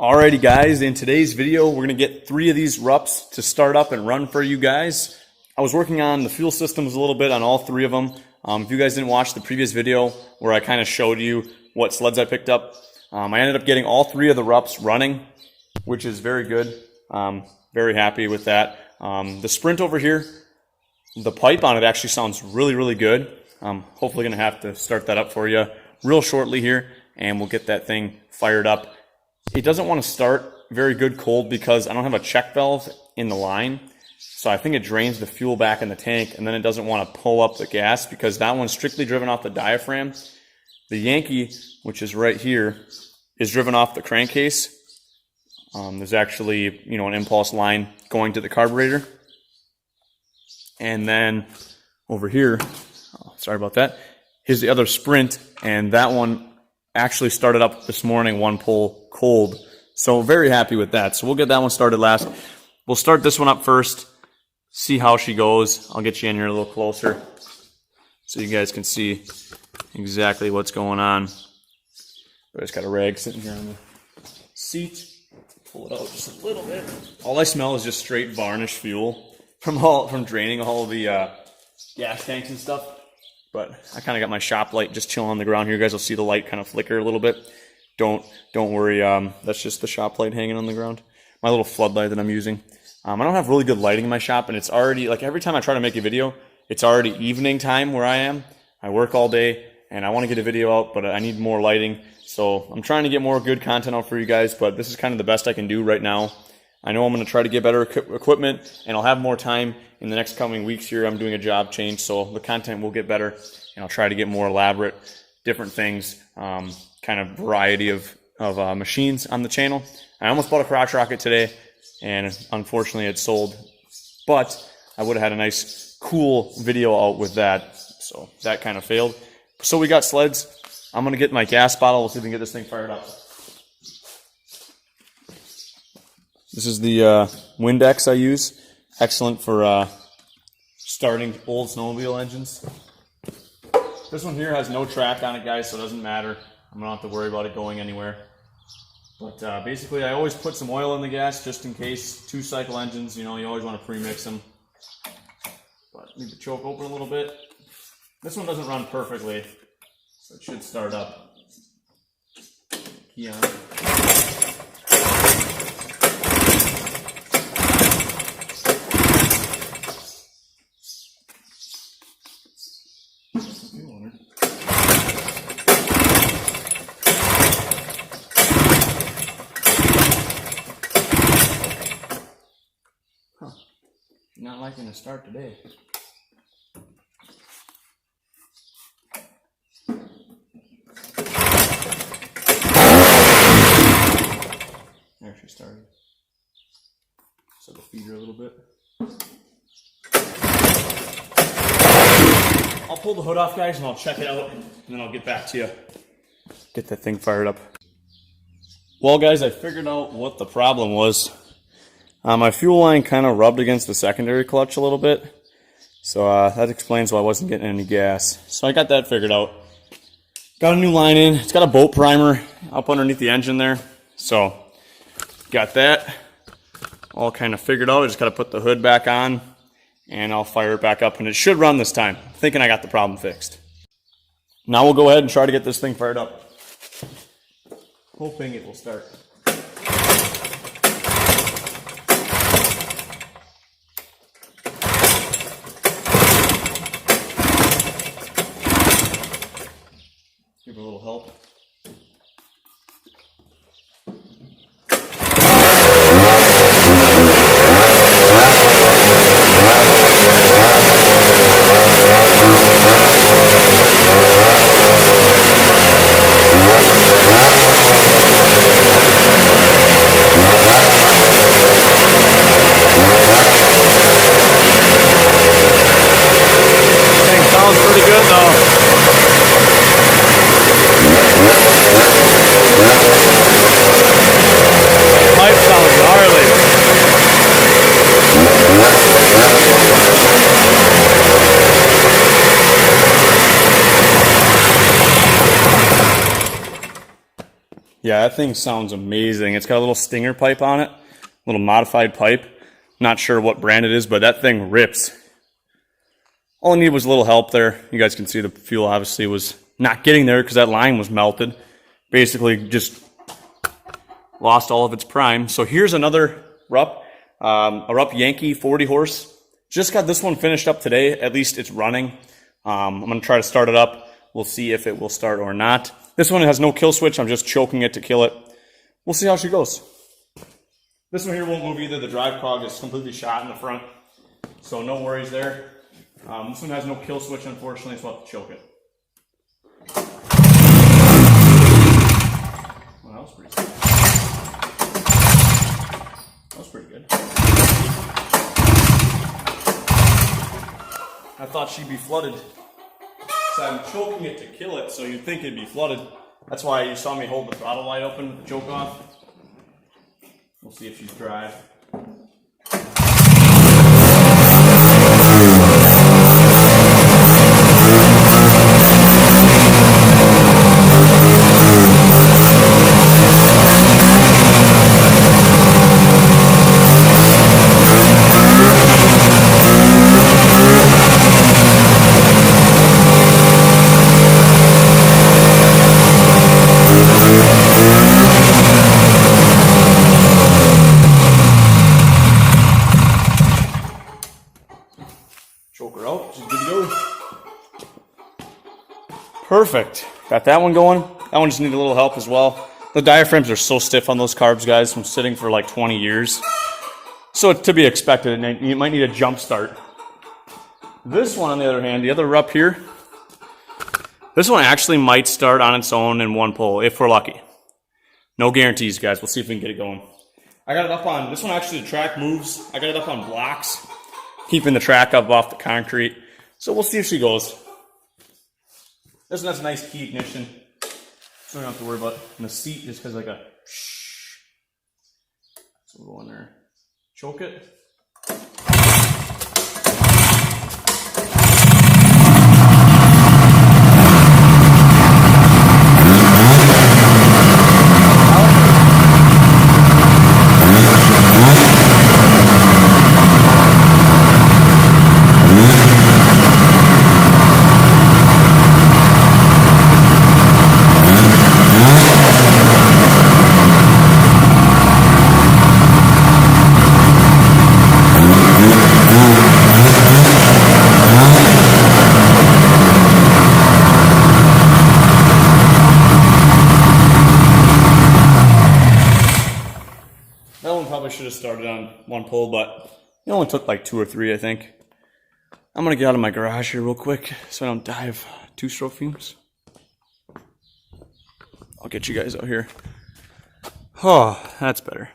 Alrighty guys, in today's video we're going to get 3 of these Rupps to start up and run for you guys. I was working on the fuel systems a little bit on all 3 of them. If you guys didn't watch the previous video where I kind of showed you what sleds I picked up, I ended up getting all 3 of the Rupps running, which is very good. Very happy with that. The Sprint over here, the pipe on it actually sounds really good. I'm hopefully going to have to start that up for you real shortly here, and we'll get that thing fired up. It doesn't want to start very good cold because I don't have a check valve in the line. So I think it drains the fuel back in the tank, and then it doesn't want to pull up the gas because that one's strictly driven off the diaphragm. The Yankee, which is right here, is driven off the crankcase. There's actually, an impulse line going to the carburetor. And then over here, sorry about that, here's the other Sprint, and that one actually started up this morning, 1 pull cold. So very happy with that. So we'll get that one started last. We'll start this one up first, see how she goes. I'll get you in here a little closer so you guys can see exactly what's going on. I just got a rag sitting here on the seat. Pull it out just a little bit. All I smell is just straight varnish fuel from draining all the gas tanks and stuff. But I kind of got my shop light just chilling on the ground here. You guys will see the light kind of flicker a little bit. Don't worry. That's just the shop light hanging on the ground. My little floodlight that I'm using. I don't have really good lighting in my shop, and it's already, like, every time I try to make a video, it's already evening time where I am. I work all day, and I want to get a video out, but I need more lighting. So I'm trying to get more good content out for you guys, but this is kind of the best I can do right now. I know I'm going to try to get better equipment, and I'll have more time in the next coming weeks here. I'm doing a job change, so the content will get better, and I'll try to get more elaborate, different things, kind of variety of machines on the channel. I almost bought a crotch rocket today, and unfortunately it sold, but I would have had a nice, cool video out with that, so that kind of failed. So we got sleds. I'm going to get my gas bottle. We'll see if we can get this thing fired up. This is the Windex I use. Excellent for starting old snowmobile engines. This one here has no track on it, guys, so it doesn't matter. I'm going to have to worry about it going anywhere. But basically, I always put some oil in the gas just in case. 2-cycle engines, you always want to pre-mix them. But leave the choke open a little bit. This one doesn't run perfectly, so it should start up. Key on. Not liking to start today. There she started. So the feeder a little bit. I'll pull the hood off, guys, and I'll check it out, and then I'll get back to you. Get that thing fired up. Well, guys, I figured out what the problem was. My fuel line kind of rubbed against the secondary clutch a little bit, so that explains why I wasn't getting any gas. So I got that figured out. Got a new line in. It's got a bolt primer up underneath the engine there, so got that all kind of figured out. I just got to put the hood back on, and I'll fire it back up, and it should run this time. I'm thinking I got the problem fixed. Now we'll go ahead and try to get this thing fired up. Hoping it will start. Give it a little help. Yeah, that thing sounds amazing. It's got a little stinger pipe on it, a little modified pipe. Not sure what brand it is, but that thing rips. All I needed was a little help there. You guys can see the fuel obviously was not getting there because that line was melted. Basically just lost all of its prime. So here's another Rupp, a Rupp Yankee 40 horse. Just got this one finished up today. At least it's running. I'm going to try to start it up. We'll see if it will start or not. This one has no kill switch. I'm just choking it to kill it. We'll see how she goes. This one here won't move either. The drive cog is completely shot in the front. So no worries there. This one has no kill switch, unfortunately, so I'll have to choke it. Well, that was pretty good. That was pretty good. I thought she'd be flooded. So I'm choking it to kill it, so you'd think it'd be flooded. That's why you saw me hold the throttle wide open with the choke off. We'll see if she's dry. Choke her out. She's good to go. Perfect. Got that one going. That one just needed a little help as well. The diaphragms are so stiff on those carbs, guys, from sitting for like 20 years. So it's to be expected. You might need a jump start. This one, on the other hand, the other Rupp here, this one actually might start on its own in one pull, if we're lucky. No guarantees, guys. We'll see if we can get it going. I got it up on, this one actually, the track moves. I got it up on blocks, keeping the track up off the concrete. So we'll see if she goes. This one has a nice key ignition, so we don't have to worry about it. And the seat just has like a shh. So we'll go in there, choke it. Probably should have started on one pull, but it only took like 2 or 3, I think. I'm gonna get out of my garage here real quick so I don't die of 2-stroke fumes. I'll get you guys out here. Oh, that's better.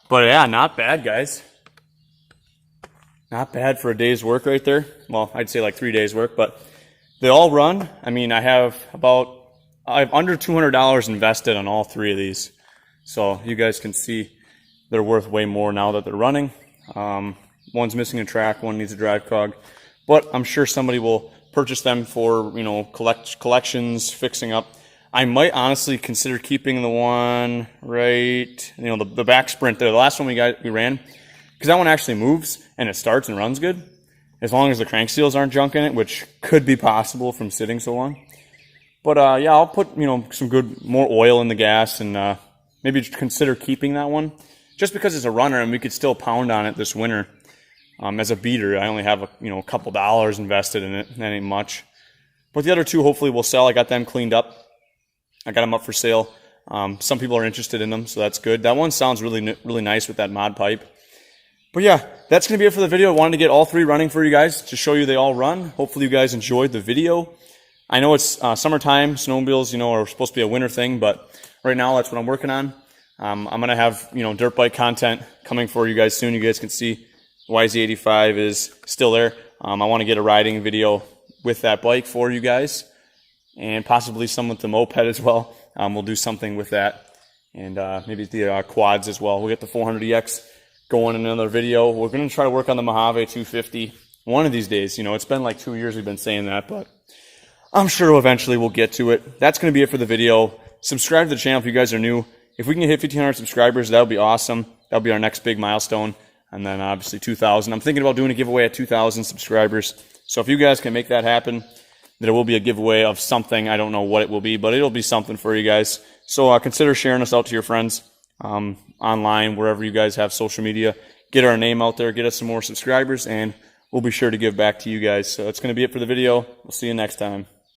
But yeah, not bad, guys. Not bad for a day's work right there. Well, I'd say like 3 days work, but they all run. I mean, I have under $200 invested on all 3 of these. So you guys can see they're worth way more now that they're running. One's missing a track, one needs a drive cog. But I'm sure somebody will purchase them for, you know, collections, fixing up. I might honestly consider keeping the one right, you know, the back Sprint there, the last one we ran, because that one actually moves and it starts and runs good, as long as the crank seals aren't junk in it, which could be possible from sitting so long. But yeah, I'll put, you know, more oil in the gas and maybe consider keeping that one, just because it's a runner and we could still pound on it this winter. As a beater, I only have a couple dollars invested in it. That ain't much. But the other 2 hopefully will sell. I got them cleaned up. I got them up for sale. Some people are interested in them, so that's good. That one sounds really nice with that mod pipe. But yeah, that's going to be it for the video. I wanted to get all 3 running for you guys to show you they all run. Hopefully you guys enjoyed the video. I know it's summertime. Snowmobiles, are supposed to be a winter thing, but right now that's what I'm working on. I'm going to have, dirt bike content coming for you guys soon. You guys can see YZ85 is still there. I want to get a riding video with that bike for you guys, and possibly some with the moped as well. We'll do something with that, and maybe the quads as well. We'll get the 400EX going in another video. We're going to try to work on the Mojave 250 one of these days. It's been like 2 years we've been saying that, but I'm sure eventually we'll get to it. That's going to be it for the video. subscribe to the channel if you guys are new. If we can hit 1,500 subscribers, that would be awesome. That would be our next big milestone. And then obviously 2,000. I'm thinking about doing a giveaway at 2,000 subscribers. So if you guys can make that happen, there will be a giveaway of something. I don't know what it will be, but it'll be something for you guys. So consider sharing us out to your friends online, wherever you guys have social media. Get our name out there, get us some more subscribers, and we'll be sure to give back to you guys. So that's going to be it for the video. We'll see you next time.